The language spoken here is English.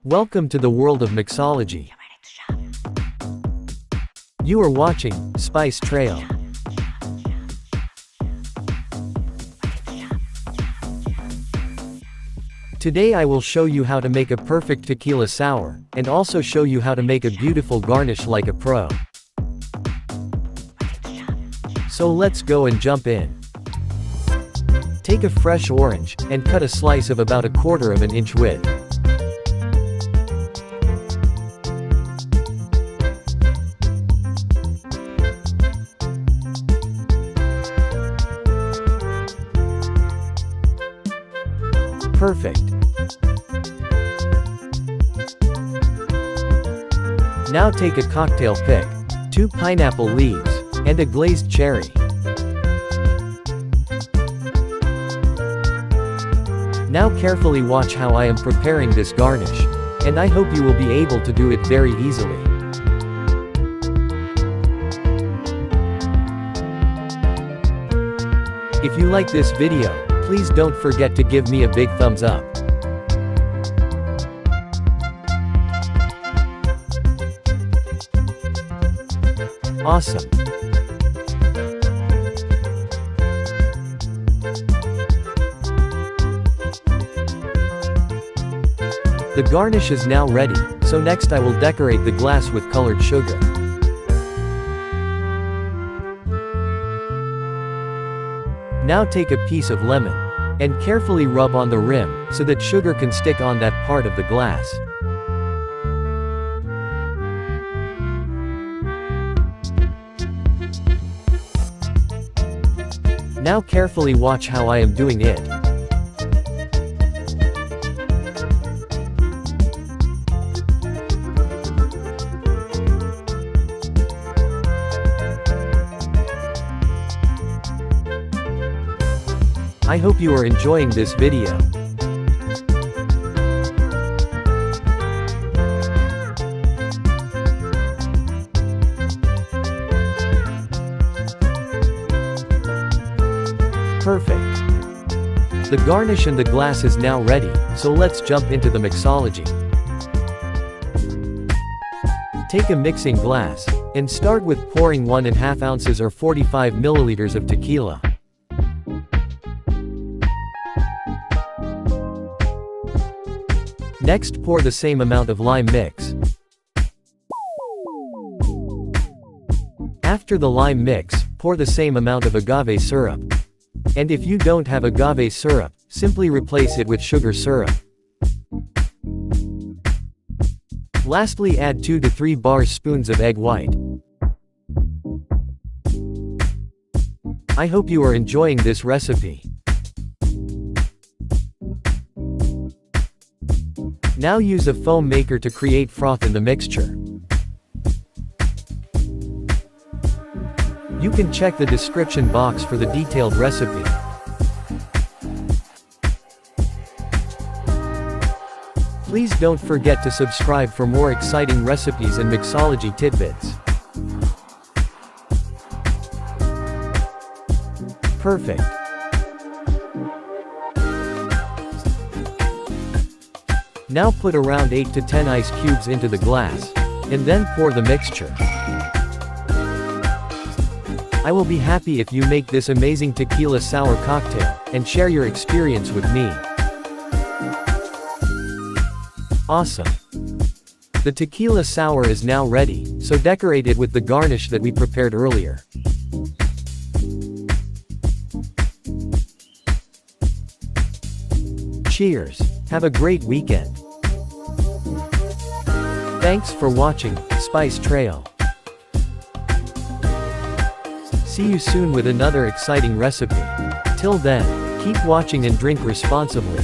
Welcome to the world of mixology. You are watching Spice Trail. Today I will show you how to make a perfect tequila sour, and also show you how to make a beautiful garnish like a pro. So let's go and jump in. Take a fresh orange, and cut a slice of about 1/4 of an inch width. Perfect. Now take a cocktail pick, 2 pineapple leaves, and a glazed cherry. Now carefully watch how I am preparing this garnish, and I hope you will be able to do it very easily. If you like this video, please don't forget to give me a big thumbs up. Awesome. The garnish is now ready, so next I will decorate the glass with colored sugar. Now take a piece of lemon, and carefully rub on the rim, so that sugar can stick on that part of the glass. Now carefully watch how I am doing it. I hope you are enjoying this video. Perfect. The garnish and the glass is now ready, so let's jump into the mixology. Take a mixing glass, and start with pouring 1½ ounces or 45 milliliters of tequila. Next pour the same amount of lime mix. After the lime mix, pour the same amount of agave syrup. And if you don't have agave syrup, simply replace it with sugar syrup. Lastly, add 2 to 3 spoons of egg white. I hope you are enjoying this recipe. Now use a foam maker to create froth in the mixture. You can check the description box for the detailed recipe. Please don't forget to subscribe for more exciting recipes and mixology tidbits. Perfect. Now put around 8 to 10 ice cubes into the glass, and then pour the mixture. I will be happy if you make this amazing tequila sour cocktail, and share your experience with me. Awesome. The tequila sour is now ready, so decorate it with the garnish that we prepared earlier. Cheers. Have a great weekend. Thanks for watching Spice Trail. See you soon with another exciting recipe. Till then, keep watching and drink responsibly.